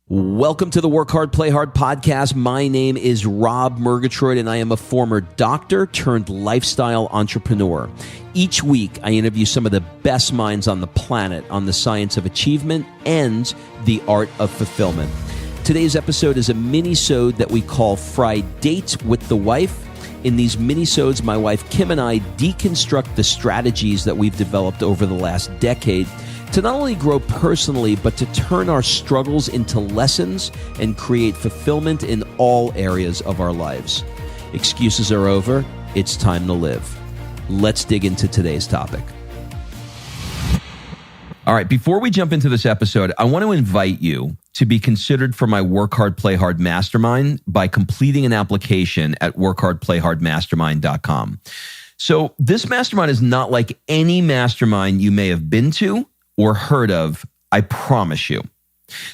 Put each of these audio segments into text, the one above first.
Welcome to the Work Hard, Play Hard podcast. My name is Rob Murgatroyd, and I am a former doctor turned lifestyle entrepreneur. Each week, I interview some of the best minds on the planet on the science of achievement and the art of fulfillment. Today's episode is a mini-sode that we call Fri-Date with the Wife. In these mini-sodes, my wife Kim and I deconstruct the strategies that we've developed over the last decade to not only grow personally, but to turn our struggles into lessons and create fulfillment in all areas of our lives. Excuses are over. It's time to live. Let's dig into today's topic. All right, before we jump into this episode, I want to invite you to be considered for my Work Hard, Play Hard Mastermind by completing an application at workhardplayhardmastermind.com. So this mastermind is not like any mastermind you may have been to or heard of, I promise you.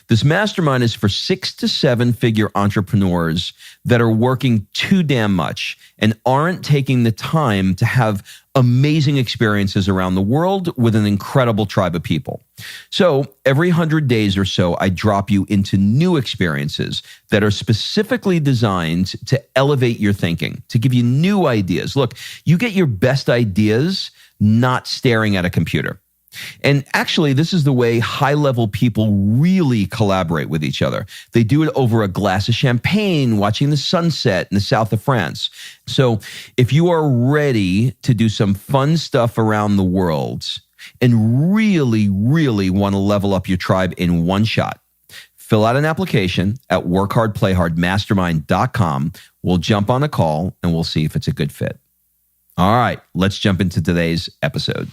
This mastermind is for 6 to 7 figure entrepreneurs that are working too damn much and aren't taking the time to have amazing experiences around the world with an incredible tribe of people. So every 100 days or so, I drop you into new experiences that are specifically designed to elevate your thinking, to give you new ideas. Look, you get your best ideas not staring at a computer. And actually, this is the way high-level people really collaborate with each other. They do it over a glass of champagne, watching the sunset in the south of France. So if you are ready to do some fun stuff around the world and really, really want to level up your tribe in one shot, fill out an application at workhardplayhardmastermind.com. We'll jump on a call and we'll see if it's a good fit. All right, let's jump into today's episode.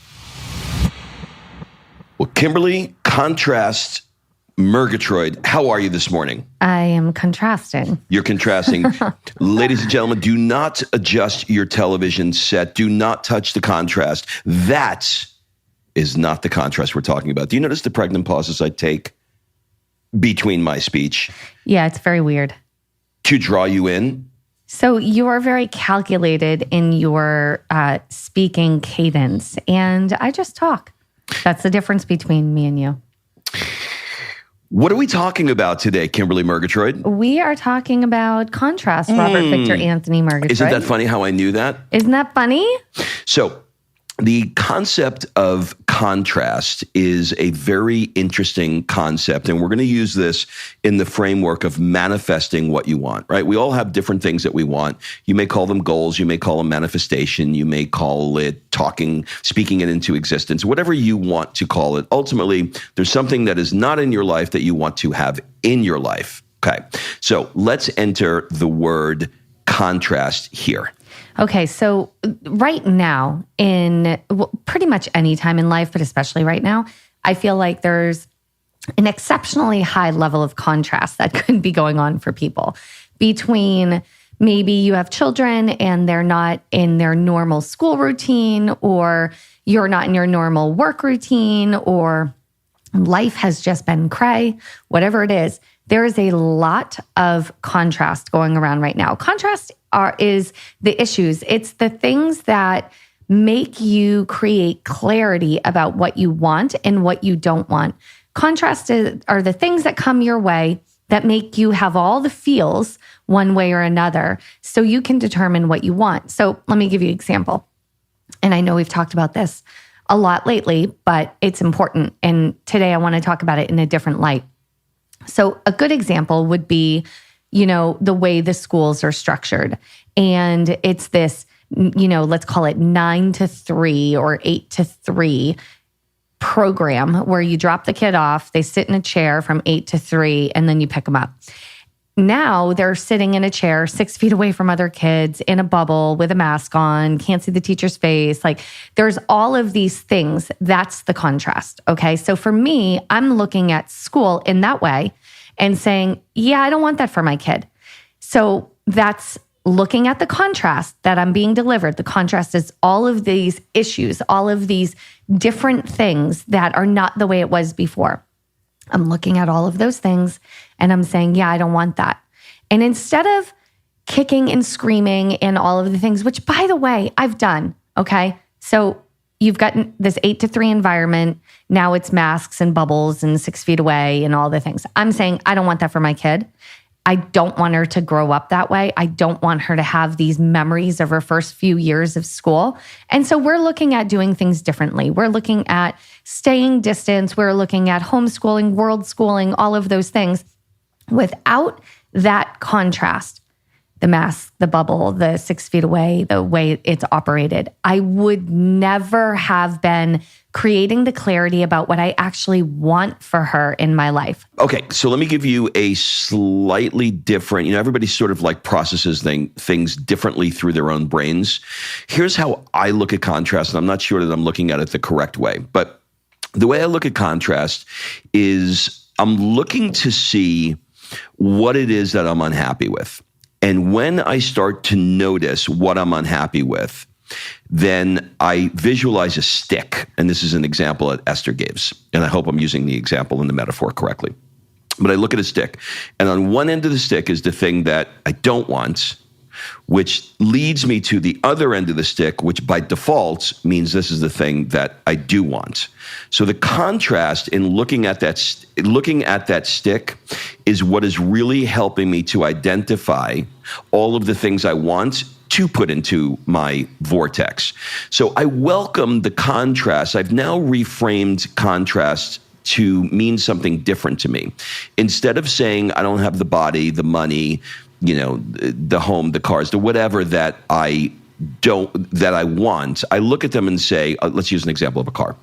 Well, Kimberly, contrast Murgatroyd, how are you this morning? I am contrasting. You're contrasting. Ladies and gentlemen, do not adjust your television set. Do not touch the contrast. That is not the contrast we're talking about. Do you notice the pregnant pauses I take between my speech? Yeah, it's very weird. To draw you in? So you are very calculated in your speaking cadence, and I just talk. That's the difference between me and you. What are we talking about today, Kimberly Murgatroyd? We are talking about contrast, Robert Victor Anthony Murgatroyd. Isn't that funny how I knew that? Isn't that funny? So the concept of contrast is a very interesting concept, and we're going to use this in the framework of manifesting what you want, right? We all have different things that we want. You may call them goals. You may call them manifestation. You may call it speaking it into existence, whatever you want to call it. Ultimately, there's something that is not in your life that you want to have in your life. Okay, so let's enter the word contrast here. Okay, so right now, in pretty much any time in life, but especially right now, I feel like there's an exceptionally high level of contrast that could be going on for people between maybe you have children and they're not in their normal school routine, or you're not in your normal work routine, or life has just been cray, whatever it is. There is a lot of contrast going around right now. Contrast is the issues. It's the things that make you create clarity about what you want and what you don't want. Contrast are the things that come your way that make you have all the feels one way or another, so you can determine what you want. So let me give you an example. And I know we've talked about this a lot lately, but it's important. And today I want to talk about it in a different light. So a good example would be, the way the schools are structured. And it's this, let's call it 9 to 3 or 8 to 3 program where you drop the kid off, they sit in a chair from 8 to 3, and then you pick them up. Now they're sitting in a chair 6 feet away from other kids in a bubble with a mask on, can't see the teacher's face. Like, there's all of these things. That's the contrast. Okay. So for me, I'm looking at school in that way and saying, yeah, I don't want that for my kid. So that's looking at the contrast that I'm being delivered. The contrast is all of these issues, all of these different things that are not the way it was before. I'm looking at all of those things and I'm saying, yeah, I don't want that. And instead of kicking and screaming and all of the things, which by the way, I've done, okay? So you've got this 8 to 3 environment. Now it's masks and bubbles and 6 feet away and all the things. I'm saying I don't want that for my kid. I don't want her to grow up that way. I don't want her to have these memories of her first few years of school. And so we're looking at doing things differently. We're looking at staying distance. We're looking at homeschooling, world schooling, all of those things. Without that contrast, the mask, the bubble, the 6 feet away, the way it's operated, I would never have been creating the clarity about what I actually want for her in my life. Okay, so let me give you a slightly different, everybody sort of like processes things differently through their own brains. Here's how I look at contrast, and I'm not sure that I'm looking at it the correct way, but the way I look at contrast is I'm looking to see what it is that I'm unhappy with. And when I start to notice what I'm unhappy with, then I visualize a stick. And this is an example that Esther gives. And I hope I'm using the example and the metaphor correctly. But I look at a stick, and on one end of the stick is the thing that I don't want, which leads me to the other end of the stick, which by default means this is the thing that I do want. So the contrast in looking at that stick is what is really helping me to identify all of the things I want to put into my vortex. So I welcome the contrast. I've now reframed contrast to mean something different to me. Instead of saying I don't have the body, the money, the home, the cars, the whatever that I want, I look at them and say, let's use an example of a car.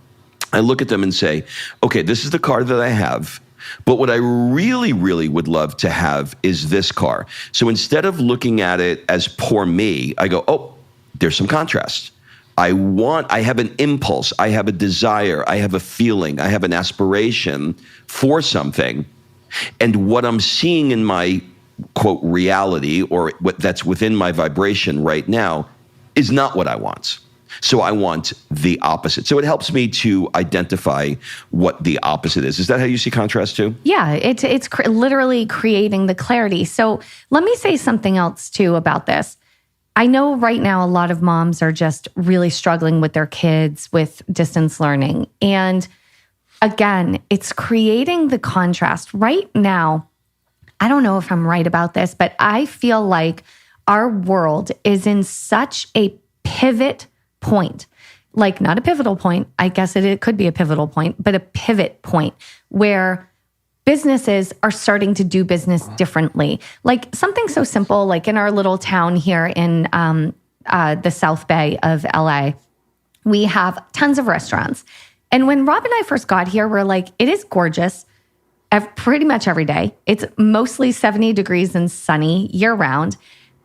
I look at them and say, okay, this is the car that I have, but what I really, really would love to have is this car. So instead of looking at it as poor me, I go, oh, there's some contrast. I have an impulse, I have a desire, I have a feeling, I have an aspiration for something. And what I'm seeing in my quote reality, or what that's within my vibration right now, is not what I want. So I want the opposite. So it helps me to identify what the opposite is. Is that how you see contrast too? Yeah, it's literally creating the clarity. So let me say something else too about this. I know right now a lot of moms are just really struggling with their kids with distance learning. And again, it's creating the contrast. Right now, I don't know if I'm right about this, but I feel like our world is in such a pivot point, like not a pivotal point. I guess it could be a pivotal point, but a pivot point where businesses are starting to do business differently. Like something so simple, like in our little town here in the South Bay of LA, we have tons of restaurants. And when Rob and I first got here, we're like, it is gorgeous pretty much every day. It's mostly 70 degrees and sunny year round.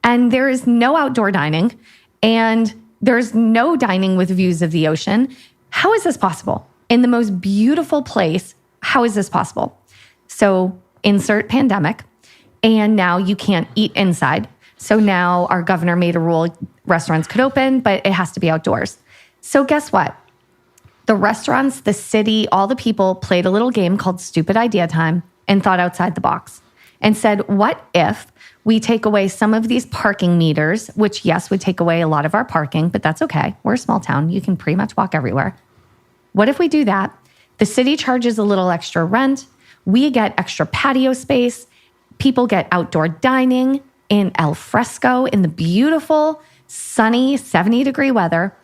And there is no outdoor dining. And there's no dining with views of the ocean. How is this possible? In the most beautiful place, how is this possible? So insert pandemic, and now you can't eat inside. So now our governor made a rule, restaurants could open, but it has to be outdoors. So guess what? The restaurants, the city, all the people played a little game called Stupid Idea Time and thought outside the box and said, what if we take away some of these parking meters, which yes, would take away a lot of our parking, but that's okay. We're a small town. You can pretty much walk everywhere. What if we do that? The city charges a little extra rent. We get extra patio space. People get outdoor dining in al fresco in the beautiful, sunny, 70-degree weather.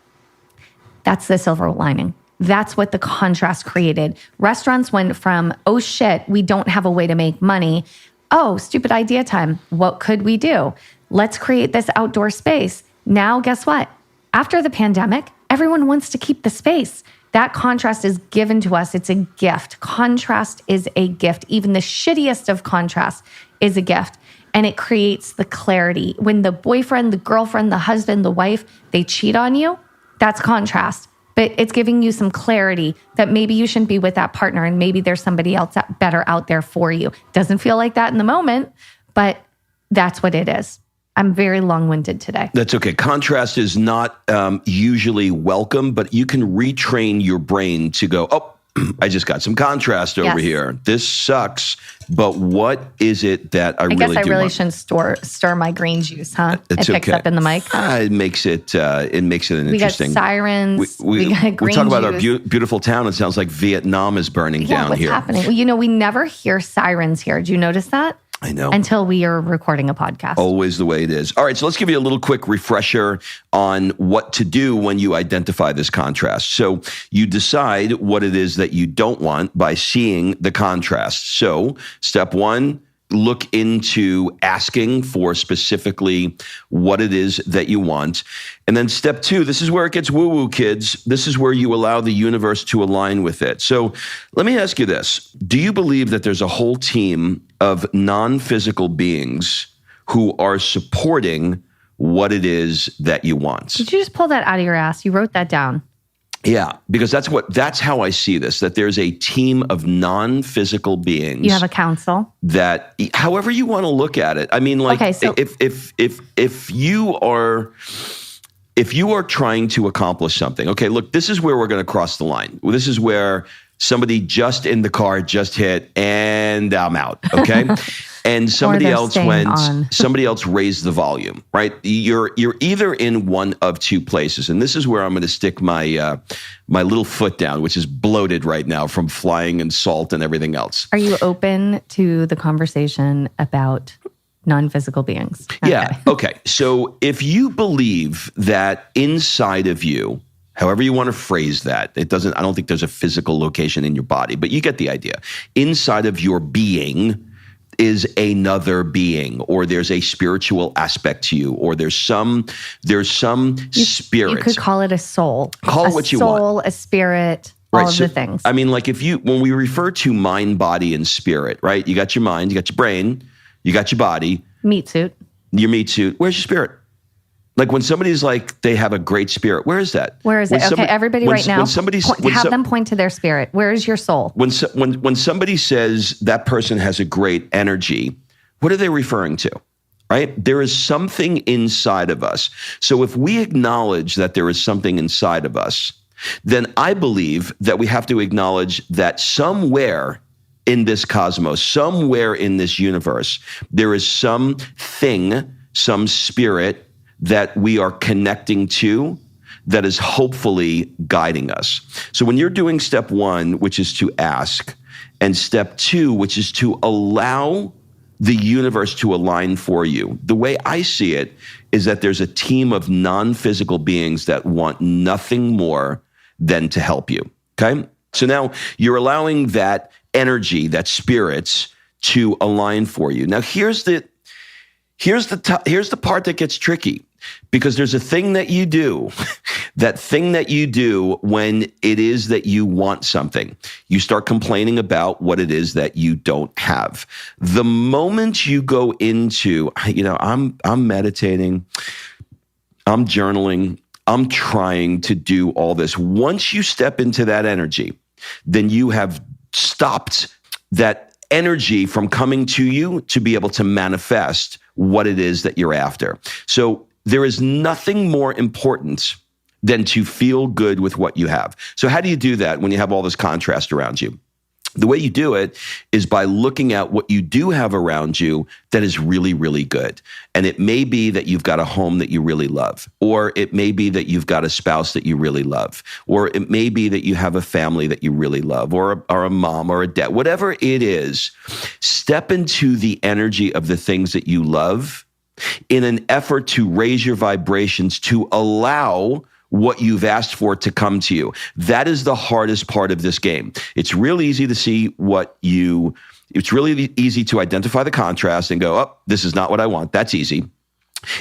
That's the silver lining. That's what the contrast created. Restaurants went from, oh shit, we don't have a way to make money. Oh, stupid idea time. What could we do? Let's create this outdoor space. Now, guess what? After the pandemic, everyone wants to keep the space. That contrast is given to us. It's a gift. Contrast is a gift. Even the shittiest of contrast is a gift. And it creates the clarity. When the boyfriend, the girlfriend, the husband, the wife, they cheat on you, that's contrast. But it's giving you some clarity that maybe you shouldn't be with that partner and maybe there's somebody else better out there for you. Doesn't feel like that in the moment, but that's what it is. I'm very long-winded today. That's okay. Contrast is not usually welcome, but you can retrain your brain to go, oh, I just got some contrast over here. This sucks. But what is it that I really do want? I guess I really shouldn't stir my green juice, huh? It's it picks up in the mic. It makes it an interesting. We got sirens. We got green we talk about juice. our beautiful town. It sounds like Vietnam is burning down what's here. What's happening? Well, we never hear sirens here. Do you notice that? I know. Until we are recording a podcast. Always the way it is. All right, so let's give you a little quick refresher on what to do when you identify this contrast. So you decide what it is that you don't want by seeing the contrast. So step one, look into asking for specifically what it is that you want. And then step two, this is where it gets woo-woo, kids. This is where you allow the universe to align with it. So let me ask you this. Do you believe that there's a whole team of non-physical beings who are supporting what it is that you want? Did you just pull that out of your ass? You wrote that down. Yeah, because that's how I see this, that there's a team of non-physical beings. You have a council. That, however you want to look at it. I mean, like, okay, so if you are trying to accomplish something, okay, look, this is where we're going to cross the line. This is where somebody just in the car just hit and I'm out, okay? And somebody else raised the volume, right? You're either in one of two places. And this is where I'm going to stick my my little foot down, which is bloated right now from flying and salt and everything else. Are you open to the conversation about non-physical beings? Okay. Yeah. Okay. So if you believe that inside of you, however you want to phrase that, I don't think there's a physical location in your body, but you get the idea. Inside of your being is another being, or there's a spiritual aspect to you, or there's some spirit. You could call it a soul. Call it what you want. A soul, a spirit, all of the things. I mean, like when we refer to mind, body, and spirit, right? You got your mind, you got your brain, you got your body. Meat suit. Your meat suit. Where's your spirit? Like when somebody's like, they have a great spirit, where is that? Where is it? Okay, everybody right now, have them point to their spirit. Where is your soul? When somebody says that person has a great energy, what are they referring to? Right? There is something inside of us. So if we acknowledge that there is something inside of us, then I believe that we have to acknowledge that somewhere in this cosmos, somewhere in this universe, there is something, some spirit that we are connecting to that is hopefully guiding us. So when you're doing step one, which is to ask, and step two, which is to allow the universe to align for you, the way I see it is that there's a team of non-physical beings that want nothing more than to help you, okay? So now you're allowing that energy, that spirits, to align for you. Now here's the part that gets tricky, because there's a thing that you do, that thing that you do when it is that you want something. You start complaining about what it is that you don't have. The moment you go into, I'm meditating, I'm journaling, I'm trying to do all this. Once you step into that energy, then you have stopped that energy from coming to you to be able to manifest what it is that you're after. So there is nothing more important than to feel good with what you have. So how do you do that when you have all this contrast around you? The way you do it is by looking at what you do have around you that is really, really good. And it may be that you've got a home that you really love, or it may be that you've got a spouse that you really love, or it may be that you have a family that you really love, or a mom or a dad, whatever it is. Step into the energy of the things that you love in an effort to raise your vibrations, to allow what you've asked for to come to you. That is the hardest part of this game. It's real easy to see it's really easy to identify the contrast and go, oh, this is not what I want. That's easy.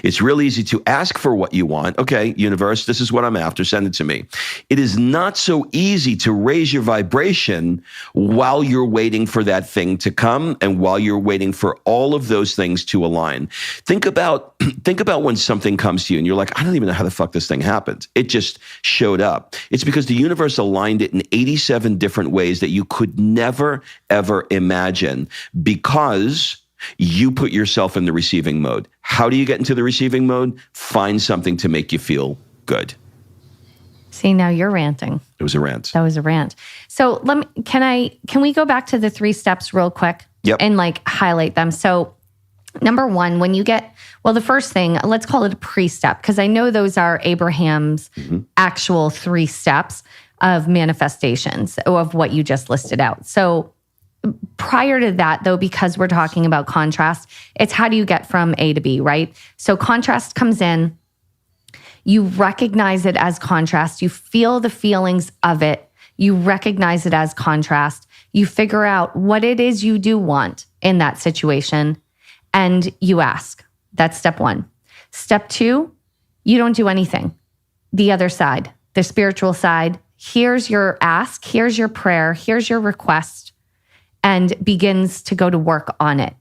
It's really easy to ask for what you want. Okay, universe, this is what I'm after. Send it to me. It is not so easy to raise your vibration while you're waiting for that thing to come and while you're waiting for all of those things to align. Think about when something comes to you and you're like, I don't even know how the fuck this thing happened. It just showed up. It's because the universe aligned it in 87 different ways that you could never, ever imagine, because you put yourself in the receiving mode. How do you get into the receiving mode? Find something to make you feel good. See, now you're ranting. It was a rant. That was a rant. So can we go back to the 3 steps real quick? Yep. And like highlight them. So number 1, when you the first thing, let's call it a pre-step, because I know those are Abraham's actual 3 steps of manifestations of what you just listed out. So prior to that, though, because we're talking about contrast, it's how do you get from A to B, right? So contrast comes in. You recognize it as contrast. You feel the feelings of it. You recognize it as contrast. You figure out what it is you do want in that situation, and you ask. That's step 1. Step 2, you don't do anything. The other side, the spiritual side, here's your ask, here's your prayer, here's your request, and begins to go to work on it.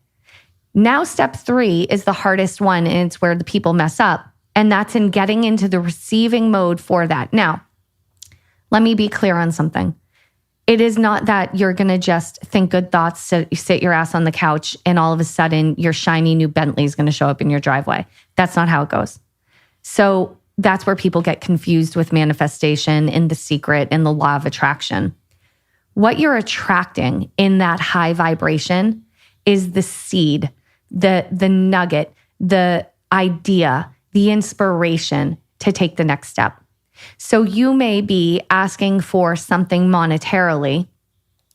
Now, step 3 is the hardest one, and it's where the people mess up. And that's in getting into the receiving mode for that. Now, let me be clear on something. It is not that you're going to just think good thoughts, sit your ass on the couch, and all of a sudden your shiny new Bentley is going to show up in your driveway. That's not how it goes. So that's where people get confused with manifestation and The Secret and the law of attraction. What you're attracting in that high vibration is the seed, the nugget, the idea, the inspiration to take the next step. So you may be asking for something monetarily,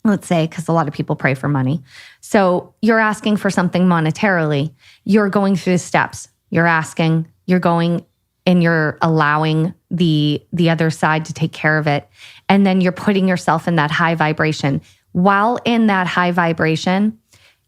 let's say, because a lot of people pray for money. So you're asking for something monetarily. You're going through the steps. You're asking, you're going, and you're allowing the other side to take care of it. And then you're putting yourself in that high vibration. While in that high vibration,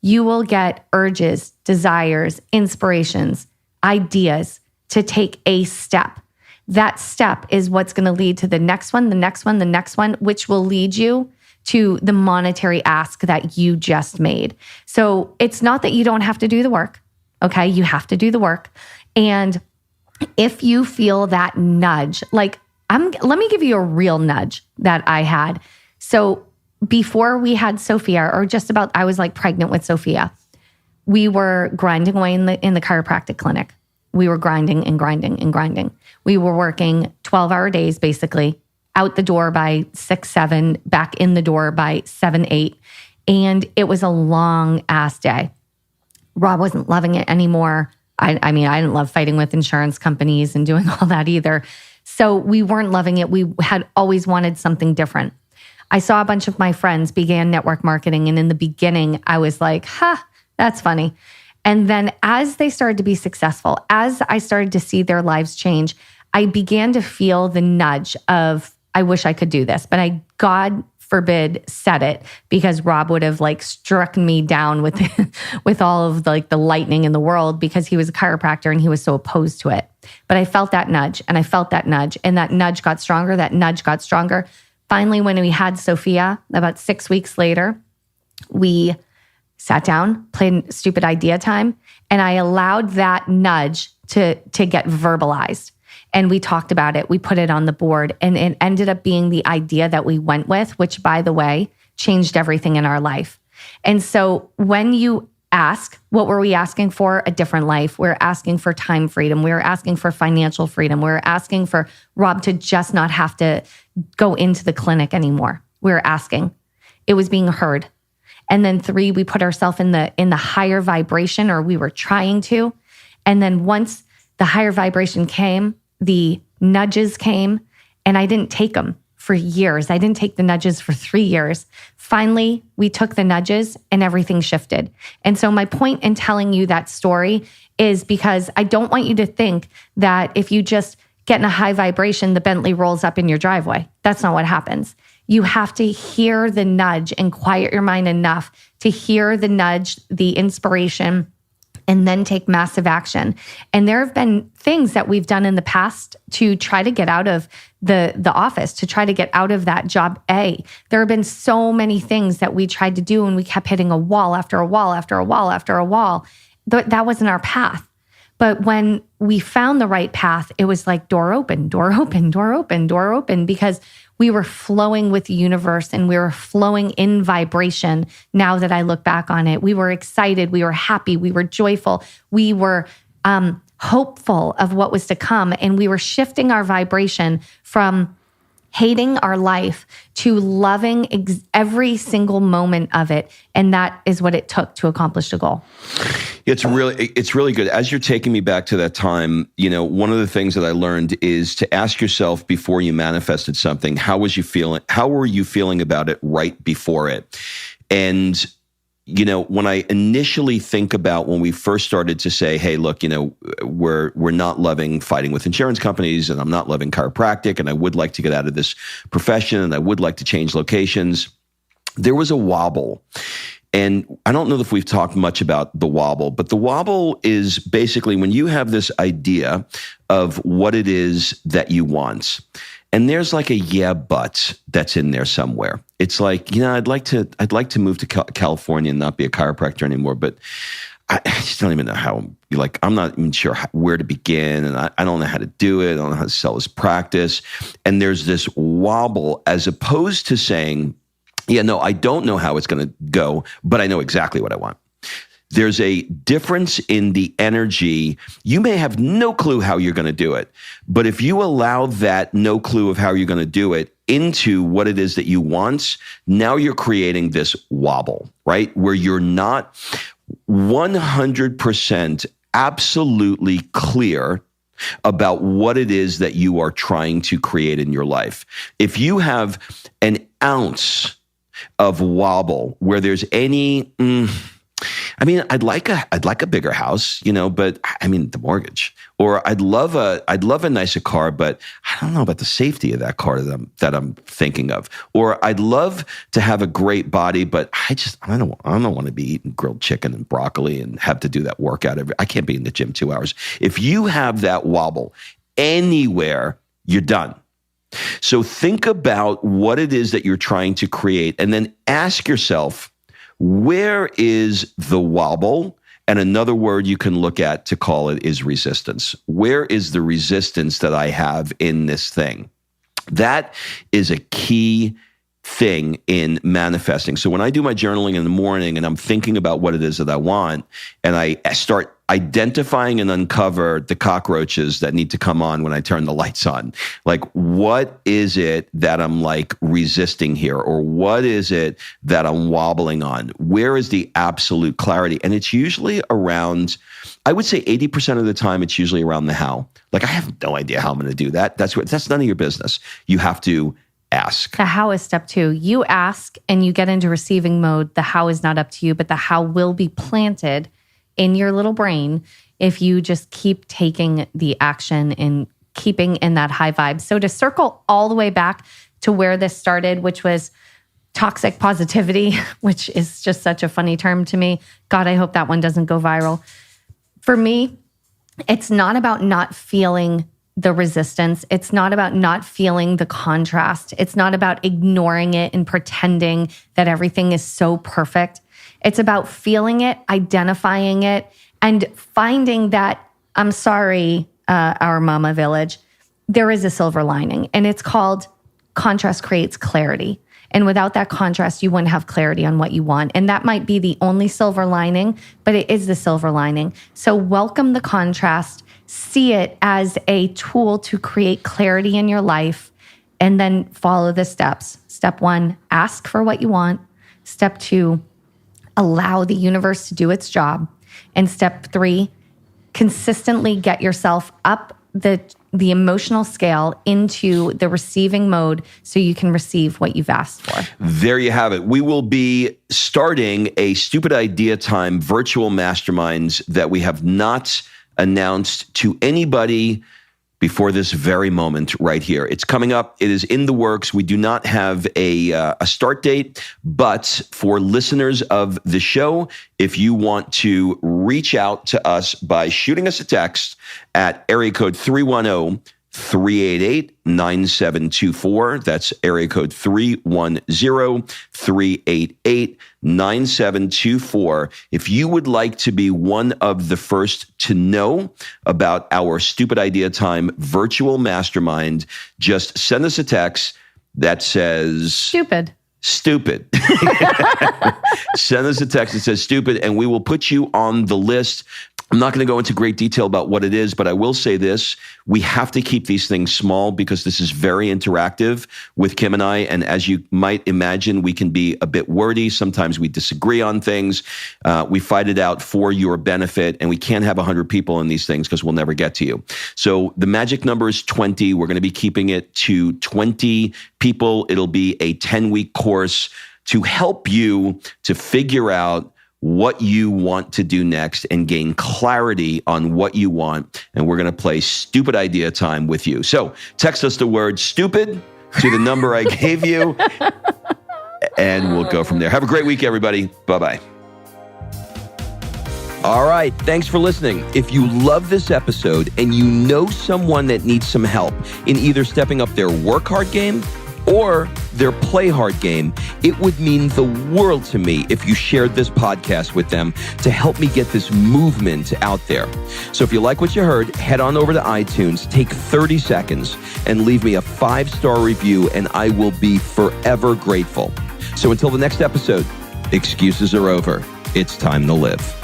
you will get urges, desires, inspirations, ideas to take a step. That step is what's going to lead to the next one, the next one, the next one, which will lead you to the monetary ask that you just made. So it's not that you don't have to do the work, okay? You have to do the work. And if you feel that nudge, let me give you a real nudge that I had. So before we had Sophia, or just about, I was like pregnant with Sophia, we were grinding away in the chiropractic clinic. We were grinding and grinding and grinding. We were working 12-hour days, basically, out the door by 6, 7, back in the door by 7, 8. And it was a long ass day. Rob wasn't loving it anymore. I mean, I didn't love fighting with insurance companies and doing all that either. So we weren't loving it. We had always wanted something different. I saw a bunch of my friends began network marketing. And in the beginning, I was like, that's funny. And then as they started to be successful, as I started to see their lives change, I began to feel the nudge of, I wish I could do this, but God forbid, said it, because Rob would have struck me down with with all of the lightning in the world, because he was a chiropractor and he was so opposed to it. But I felt that nudge, and I felt that nudge, and that nudge got stronger. That nudge got stronger. Finally, when we had Sophia, about 6 weeks later, we sat down, played stupid idea time, and I allowed that nudge to get verbalized. And we talked about it. We put it on the board, and it ended up being the idea that we went with, which, by the way, changed everything in our life. And so when you ask, what were we asking for? A different life. We're asking for time freedom. We're asking for financial freedom. We're asking for Rob to just not have to go into the clinic anymore. We're asking. It was being heard. And then 3, we put ourselves in the higher vibration, or we were trying to. And then once the higher vibration came, the nudges came, and I didn't take them for years. I didn't take the nudges for 3 years. Finally, we took the nudges and everything shifted. And so my point in telling you that story is because I don't want you to think that if you just get in a high vibration, the Bentley rolls up in your driveway. That's not what happens. You have to hear the nudge and quiet your mind enough to hear the nudge, the inspiration, and then take massive action. And there have been things that we've done in the past to try to get out of the office, to try to get out of that job A. There have been so many things that we tried to do, and we kept hitting a wall after a wall after a wall after a wall. That wasn't our path. But when we found the right path, it was like door open, door open, door open, door open, because we were flowing with the universe and we were flowing in vibration. Now that I look back on it, we were excited, we were happy, we were joyful, we were hopeful of what was to come. And we were shifting our vibration from hating our life to loving every single moment of it. And that is what it took to accomplish the goal. It's really good. As you're taking me back to that time, one of the things that I learned is to ask yourself before you manifested something, how were you feeling about it right before it? And when I initially think about when we first started to say, hey, look, we're not loving fighting with insurance companies, and I'm not loving chiropractic, and I would like to get out of this profession, and I would like to change locations, there was a wobble. And I don't know if we've talked much about the wobble, but the wobble is basically when you have this idea of what it is that you want. And there's like a yeah, but that's in there somewhere. It's like, I'd like to move to California and not be a chiropractor anymore, but I just don't even know how. I'm not even sure where to begin, and I don't know how to do it. I don't know how to sell this practice. And there's this wobble, as opposed to saying, yeah, no, I don't know how it's going to go, but I know exactly what I want. There's a difference in the energy. You may have no clue how you're going to do it, but if you allow that no clue of how you're going to do it into what it is that you want, now you're creating this wobble, right? Where you're not 100% absolutely clear about what it is that you are trying to create in your life. If you have an ounce of wobble where there's any, I'd like a bigger house, but the mortgage, or I'd love a nicer car, but I don't know about the safety of that car that I'm thinking of, or I'd love to have a great body, but I don't want to be eating grilled chicken and broccoli and have to do that workout I can't be in the gym 2 hours. If you have that wobble anywhere, you're done. So think about what it is that you're trying to create, and then ask yourself, where is the wobble? And another word you can look at to call it is resistance. Where is the resistance that I have in this thing? That is a key thing in manifesting. So when I do my journaling in the morning and I'm thinking about what it is that I want, and I start identifying and uncover the cockroaches that need to come on when I turn the lights on. Like, what is it that I'm resisting here? Or what is it that I'm wobbling on? Where is the absolute clarity? And it's usually around, I would say 80% of the time, it's usually around the how. I have no idea how I'm going to do that. That's none of your business. You have to ask. The how is step 2. You ask and you get into receiving mode. The how is not up to you, but the how will be planted in your little brain if you just keep taking the action and keeping in that high vibe. So to circle all the way back to where this started, which was toxic positivity, which is just such a funny term to me. God, I hope that one doesn't go viral. For me, it's not about not feeling the resistance. It's not about not feeling the contrast. It's not about ignoring it and pretending that everything is so perfect. It's about feeling it, identifying it, and finding that, I'm sorry, our mama village, there is a silver lining, and it's called contrast creates clarity. And without that contrast, you wouldn't have clarity on what you want. And that might be the only silver lining, but it is the silver lining. So welcome the contrast, see it as a tool to create clarity in your life, and then follow the steps. Step 1, ask for what you want. Step 2, allow the universe to do its job. And step 3, consistently get yourself up the emotional scale into the receiving mode so you can receive what you've asked for. There you have it. We will be starting a Stupid Idea Time virtual masterminds that we have not announced to anybody before this very moment right here. It's coming up. It is in the works. We do not have a start date, but for listeners of the show, if you want to reach out to us by shooting us a text at area code 310-388-9724. That's area code 310-388-9724. If you would like to be one of the first to know about our Stupid Idea Time virtual mastermind, just send us a text that says stupid. Send us a text that says stupid, and we will put you on the list. I'm not going to go into great detail about what it is, but I will say this. We have to keep these things small because this is very interactive with Kim and I. And as you might imagine, we can be a bit wordy. Sometimes we disagree on things. We fight it out for your benefit, and we can't have 100 people in these things because we'll never get to you. So the magic number is 20. We're going to be keeping it to 20 people. It'll be a 10-week course to help you to figure out what you want to do next and gain clarity on what you want. And we're going to play stupid idea time with you. So text us the word stupid to the number I gave you, and we'll go from there. Have a great week, everybody. Bye-bye. All right. Thanks for listening. If you love this episode and you know someone that needs some help in either stepping up their work hard game or their play hard game, it would mean the world to me if you shared this podcast with them to help me get this movement out there. So if you like what you heard, head on over to iTunes, take 30 seconds and leave me a 5-star review, and I will be forever grateful. So until the next episode, excuses are over. It's time to live.